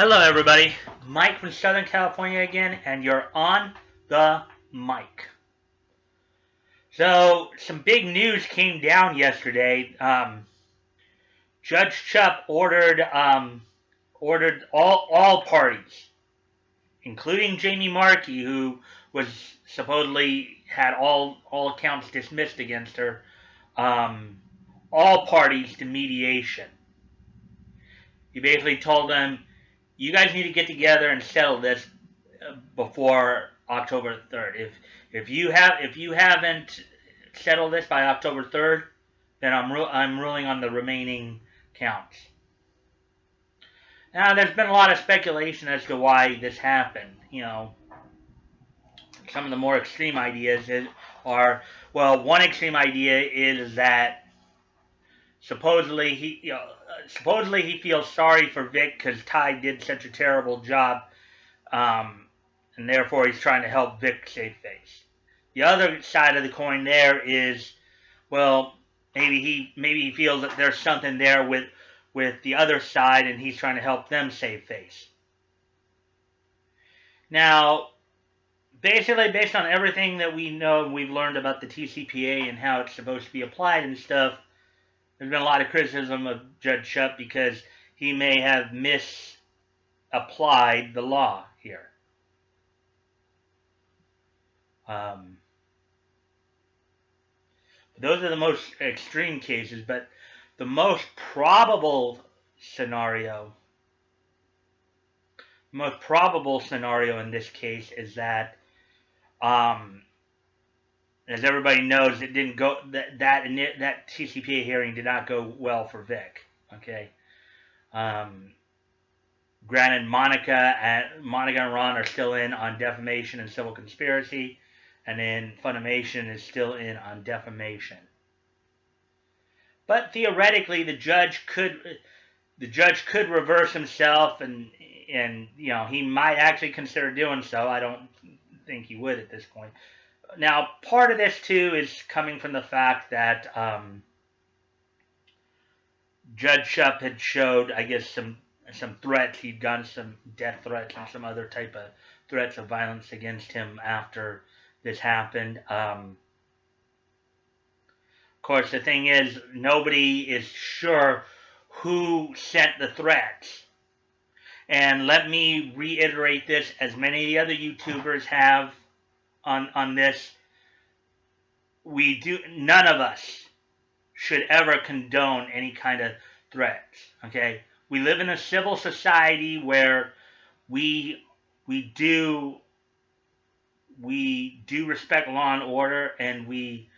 Hello, everybody. Mike from Southern California again, and you're on the mic. So, some big news came down yesterday. Judge Chupp ordered all parties, including Jamie Markey, who was supposedly had all accounts dismissed against her, all parties to mediation. He basically told them, you guys need to get together and settle this before October 3rd. If you haven't settled this by October 3rd, then I'm ruling on the remaining counts. Now, there's been a lot of speculation as to why this happened. Some of the more extreme ideas are, well, one extreme idea is that supposedly he feels sorry for Vic because Ty did such a terrible job, and therefore he's trying to help Vic save face. The other side of the coin there is, well, maybe he feels that there's something there with the other side, and he's trying to help them save face. Now, basically, based on everything that we know and we've learned about the TCPA and how it's supposed to be applied and stuff, there's been a lot of criticism of Judge Chupp because he may have misapplied the law here. Those are the most extreme cases, but the most probable scenario in this case is that, as everybody knows, it didn't go that TCPA hearing did not go well for Vic. Okay. Granted, Monica and Ron are still in on defamation and civil conspiracy, and then Funimation is still in on defamation. But theoretically, the judge could reverse himself, and he might actually consider doing so. I don't think he would at this point. Now, part of this too is coming from the fact that Judge Chupp had showed, I guess, some threats. He'd gotten some death threats and some other type of threats of violence against him after this happened. Of course, the thing is, nobody is sure who sent the threats. And let me reiterate this, as many of the other YouTubers have on this. None of us should ever condone any kind of threats. Okay? We live in a civil society where we do respect law and order, and we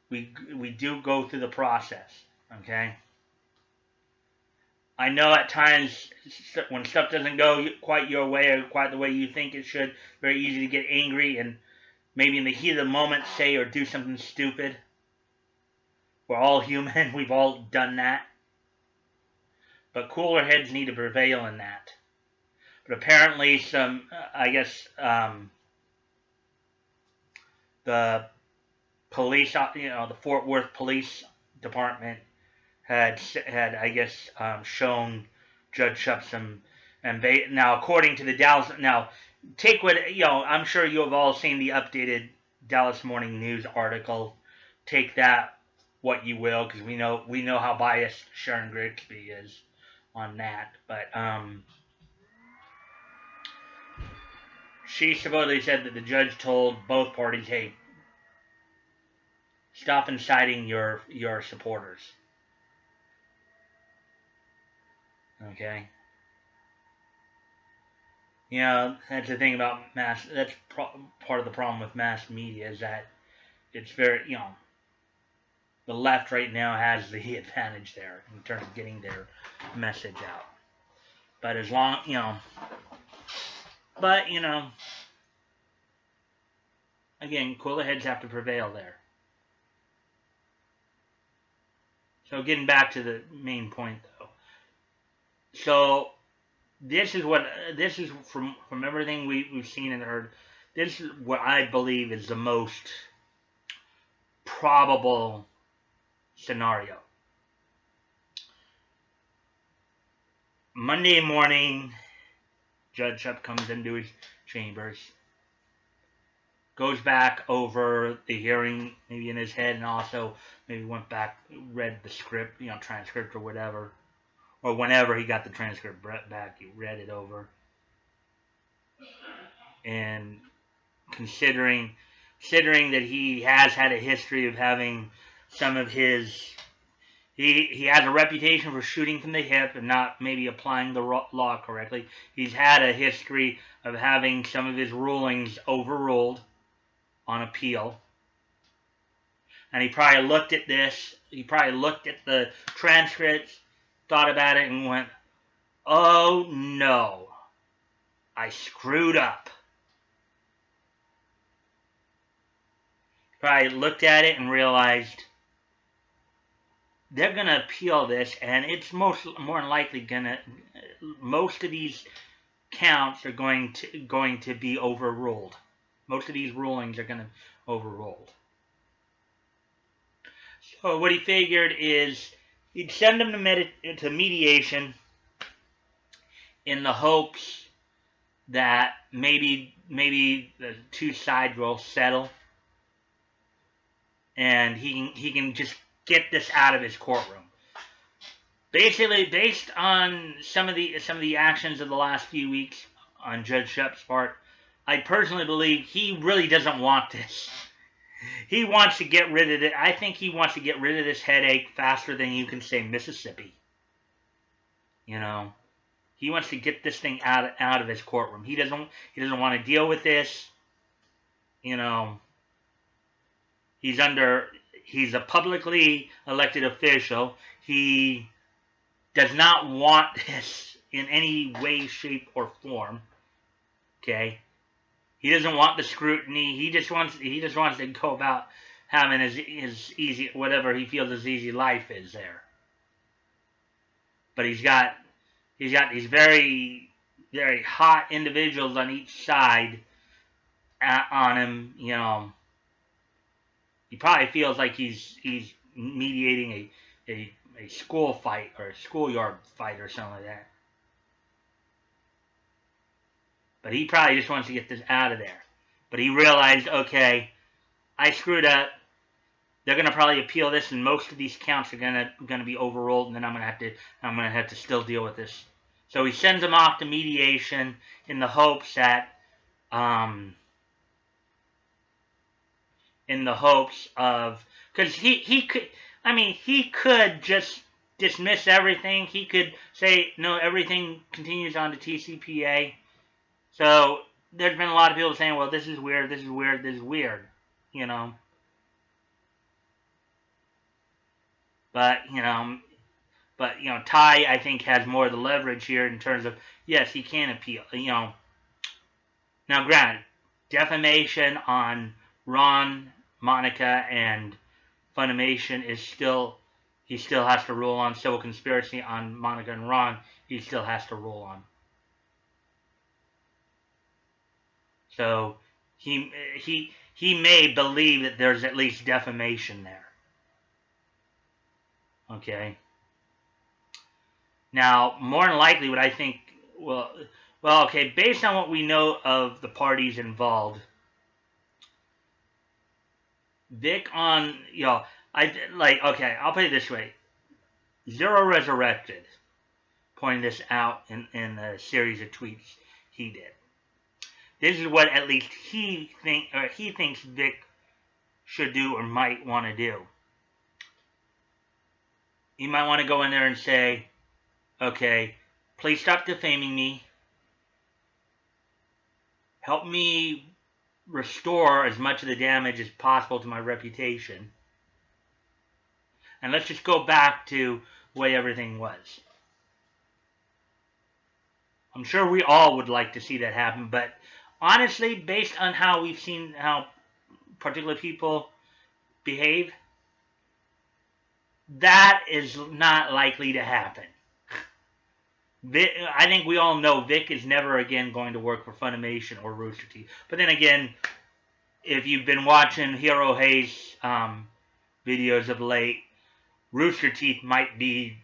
do go through the process. Okay? I know at times when stuff doesn't go quite your way or quite the way you think it should, very easy to get angry and maybe in the heat of the moment say or do something stupid. We're all human. We've all done that. But cooler heads need to prevail in that. But apparently the police, the Fort Worth Police Department had I guess shown Judge Chupp some, now according to the Dallas, now take what, I'm sure you have all seen the updated Dallas Morning News article. Take that what you will, because we know how biased Sharon Grigsby is on that. But she supposedly said that the judge told both parties, hey, stop inciting your supporters. Okay. That's the thing about that's part of the problem with mass media, is that it's very, the left right now has the advantage there in terms of getting their message out. But as long, again, cooler heads have to prevail there. So getting back to the main point, though. So this is from everything we've seen and heard. This is what I believe is the most probable scenario. Monday morning, Judge Chupp comes into his chambers, goes back over the hearing, maybe in his head, and also maybe went back, read the script, transcript or whatever. Or whenever he got the transcript back, he read it over. And considering that he has had a history of having some of his... He has a reputation for shooting from the hip and not maybe applying the law correctly. He's had a history of having some of his rulings overruled on appeal. And he probably looked at this. He probably looked at the transcripts, thought about it, and went, "Oh no, I screwed up." Probably looked at it and realized they're going to appeal this, and it's more than likely most of these counts are going to be overruled. Most of these rulings are going to be overruled. So what he figured is he'd send them to mediation in the hopes that maybe the two sides will settle, and he can just get this out of his courtroom. Basically, based on some of the actions of the last few weeks on Judge Chupp's part, I personally believe he really doesn't want this. He wants to get rid of it. I think he wants to get rid of this headache faster than you can say Mississippi. He wants to get this thing out of his courtroom. He doesn't want to deal with this. He's a publicly elected official. He does not want this in any way, shape, or form. Okay? He doesn't want the scrutiny. He just wants to go about having his easy, whatever he feels his easy life is there. But he's got these very, very hot individuals on each side on him. He probably feels like he's mediating a school fight or a schoolyard fight or something like that. But he probably just wants to get this out of there. But he realized, okay, I screwed up. They're going to probably appeal this, and most of these counts are going to be overruled, and then I'm going to have to still deal with this. So he sends them off to mediation in the hopes that because he could just dismiss everything. He could say, no, everything continues on to TCPA. So there's been a lot of people saying, well, this is weird, this is weird, this is weird, But Ty, I think, has more of the leverage here in terms of, yes, he can appeal. Now, granted, defamation on Ron, Monica, and Funimation is still, he still has to rule on. Civil conspiracy on Monica and Ron, he still has to rule on. So he may believe that there's at least defamation there. Okay. Now, more than likely, what I think, okay, based on what we know of the parties involved, Vic on, okay, I'll put it this way. Zero Resurrected pointed this out in a series of tweets he did. This is what at least he thinks Vic should do or might want to do. He might want to go in there and say, okay, please stop defaming me. Help me restore as much of the damage as possible to my reputation. And let's just go back to the way everything was. I'm sure we all would like to see that happen, but honestly, based on how we've seen how particular people behave, that is not likely to happen. I think we all know Vic is never again going to work for Funimation or Rooster Teeth. But then again, if you've been watching Hero Hayes videos of late, Rooster Teeth might be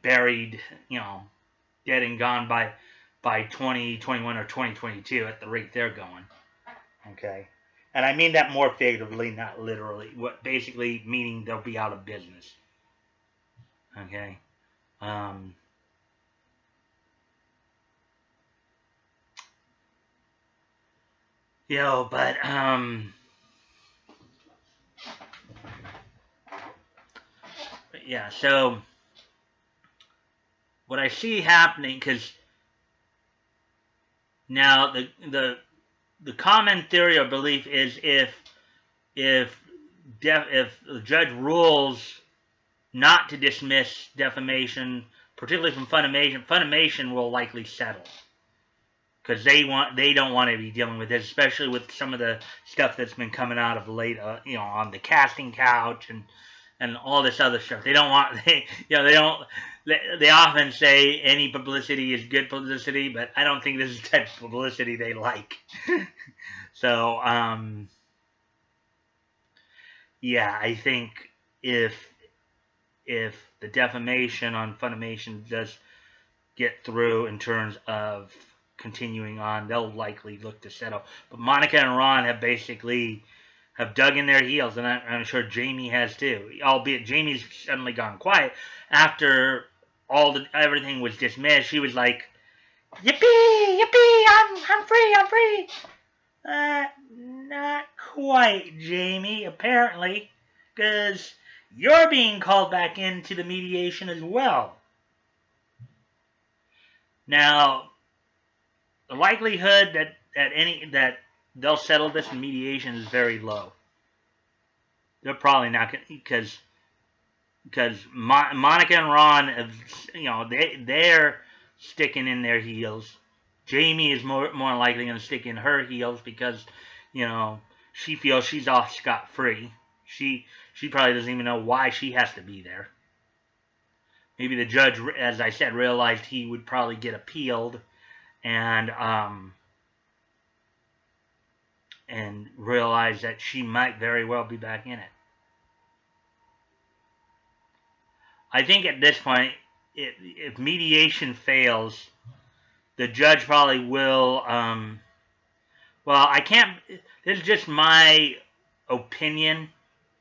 buried, dead and gone by by 2021 or 2022 at the rate they're going. Okay, and I mean that more figuratively, not literally. What basically meaning they'll be out of business. Okay. But yeah. So what I see happening, because now the common theory or belief is if the judge rules not to dismiss defamation, particularly from Funimation will likely settle because they don't want to be dealing with this, especially with some of the stuff that's been coming out of late, on the casting couch and all this other stuff. They don't want they often say any publicity is good publicity, but I don't think this is the type of publicity they like. So yeah, I think if the defamation on Funimation does get through in terms of continuing on, they'll likely look to settle. But Monica and Ron have basically dug in their heels, and I'm sure Jamie has too. Albeit Jamie's suddenly gone quiet after everything was dismissed. She was like, "Yippee, yippee! I'm free, I'm free." Not quite, Jamie. Apparently, because you're being called back into the mediation as well. Now, the likelihood that they'll settle this in mediation is very low. They're probably not going to, because Monica and Ron have, they're sticking in their heels. Jamie is more likely going to stick in her heels because, she feels she's off scot-free. She probably doesn't even know why she has to be there. Maybe the judge, as I said, realized he would probably get appealed, and realized that she might very well be back in it. I think at this point, if mediation fails, the judge probably will. Well, I can't. This is just my opinion.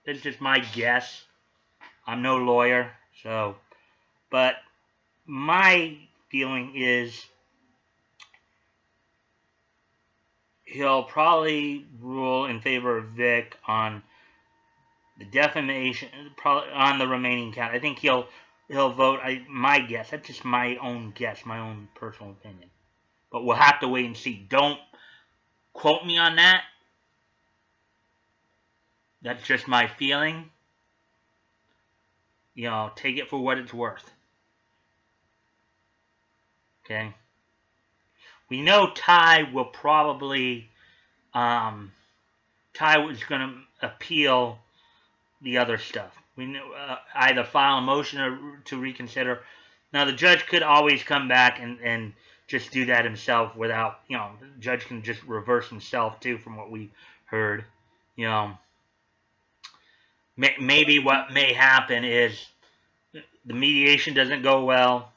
This is just my guess. I'm no lawyer, so. But my feeling is he'll probably rule in favor of Vic on the defamation, probably on the remaining count. I think he'll vote. My guess. That's just my own guess, my own personal opinion. But we'll have to wait and see. Don't quote me on that. That's just my feeling. Take it for what it's worth. Okay. We know Ty will probably. Ty was going to appeal the other stuff. We know either file a motion to reconsider. Now the judge could always come back and just do that himself without, the judge can just reverse himself too from what we heard. Maybe what may happen is the mediation doesn't go well.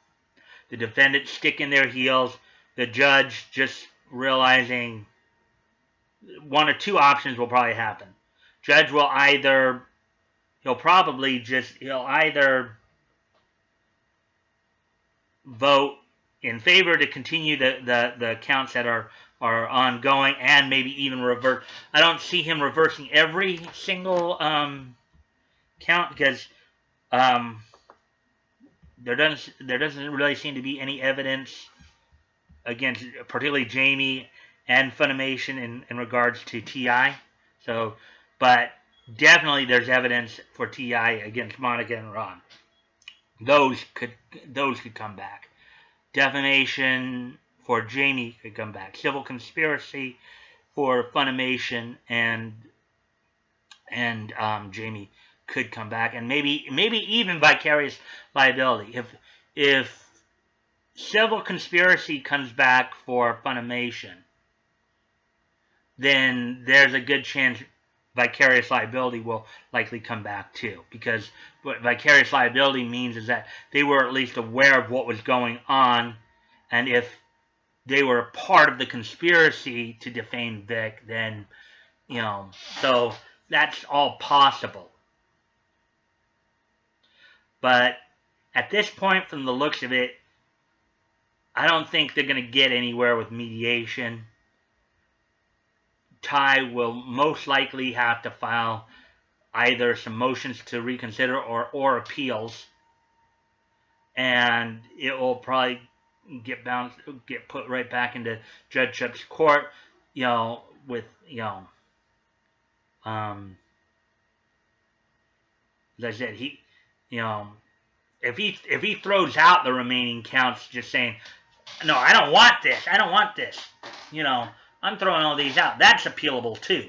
The defendants stick in their heels. The judge just realizing one or two options will probably happen. Judge will either vote in favor to continue the counts that are ongoing and maybe even revert. I don't see him reversing every single count because there doesn't really seem to be any evidence against particularly Jamie and Funimation in regards to TI. So, but definitely there's evidence for TI against Monica and Ron. Those could come back. Defamation for Jamie could come back. Civil conspiracy for Funimation and Jamie could come back, and maybe even vicarious liability. If civil conspiracy comes back for Funimation, then there's a good chance vicarious liability will likely come back too. Because what vicarious liability means is that they were at least aware of what was going on, and if they were a part of the conspiracy to defame Vic, then, so that's all possible. But at this point, from the looks of it, I don't think they're going to get anywhere with mediation. Ty will most likely have to file either some motions to reconsider or appeals, and it will probably get put right back into Judge Chupp's court, with as I said, if he throws out the remaining counts, just saying, no, I don't want this, I'm throwing all these out, that's appealable too.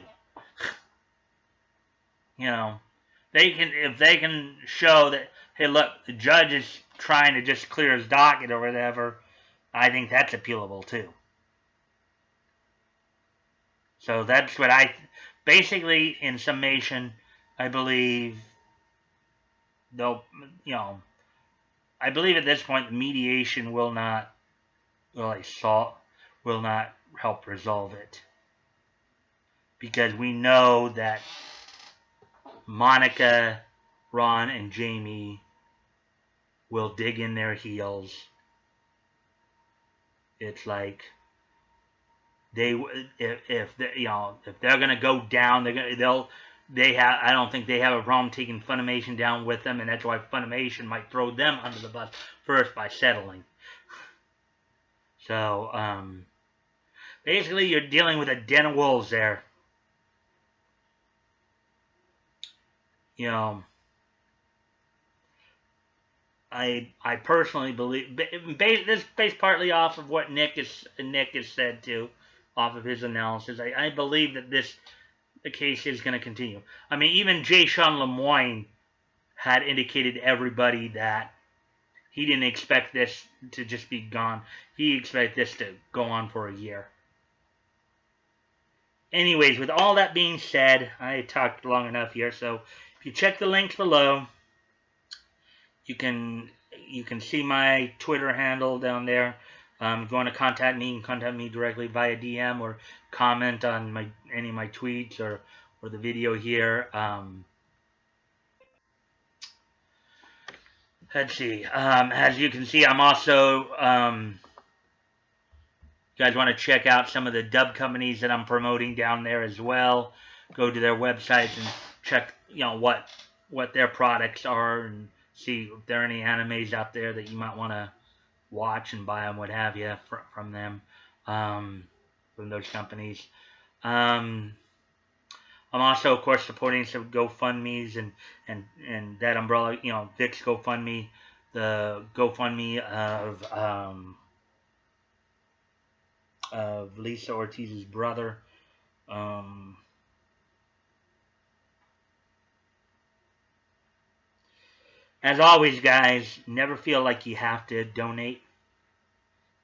If they can show that, hey, look, the judge is trying to just clear his docket or whatever, I think that's appealable too. So that's what basically, in summation, I believe I believe at this point the mediation will not help resolve it, because we know that Monica, Ron, and Jamie will dig in their heels. It's like if they're gonna go down, I don't think they have a problem taking Funimation down with them, and that's why Funimation might throw them under the bus first by settling. So basically, you're dealing with a den of wolves there. I personally believe, this is based partly off of what Nick has said too, off of his analysis. I believe that the case is going to continue. I mean, even J. Sean Lemoyne had indicated to everybody that he didn't expect this to just be gone. He expected this to go on for a year. Anyways, with all that being said, I talked long enough here, so if you check the links below, you can see my Twitter handle down there. If you want to contact me, you can contact me directly via DM or comment on any of my tweets or the video here. Let's see. As you can see, I'm also, you guys want to check out some of the dub companies that I'm promoting down there as well. Go to their websites and check, what their products are, and see if there are any animes out there that you might want to watch and buy them, what have you, from them, from those companies. I'm also, of course, supporting some GoFundMes and that umbrella, Vic's GoFundMe, the GoFundMe of Lisa Ortiz's brother. As always, guys, never feel like you have to donate.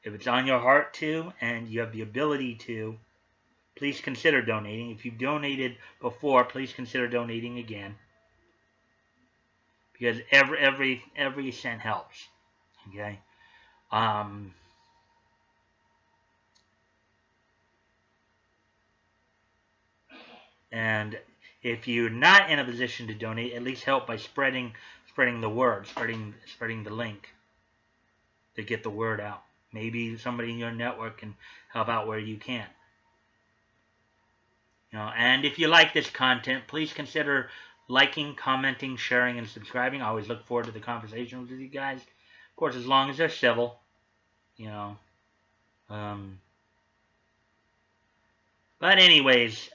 If it's on your heart to, and you have the ability to, please consider donating. If you've donated before, please consider donating again, because every cent helps. Okay. And if you're not in a position to donate, at least help by spreading the word, spreading the link to get the word out. Maybe somebody in your network can help out where you can. And if you like this content, please consider liking, commenting, sharing, and subscribing. I always look forward to the conversations with you guys. Of course, as long as they're civil, But anyways,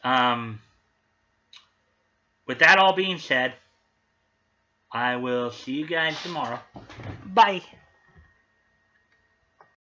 with that all being said, I will see you guys tomorrow. Bye.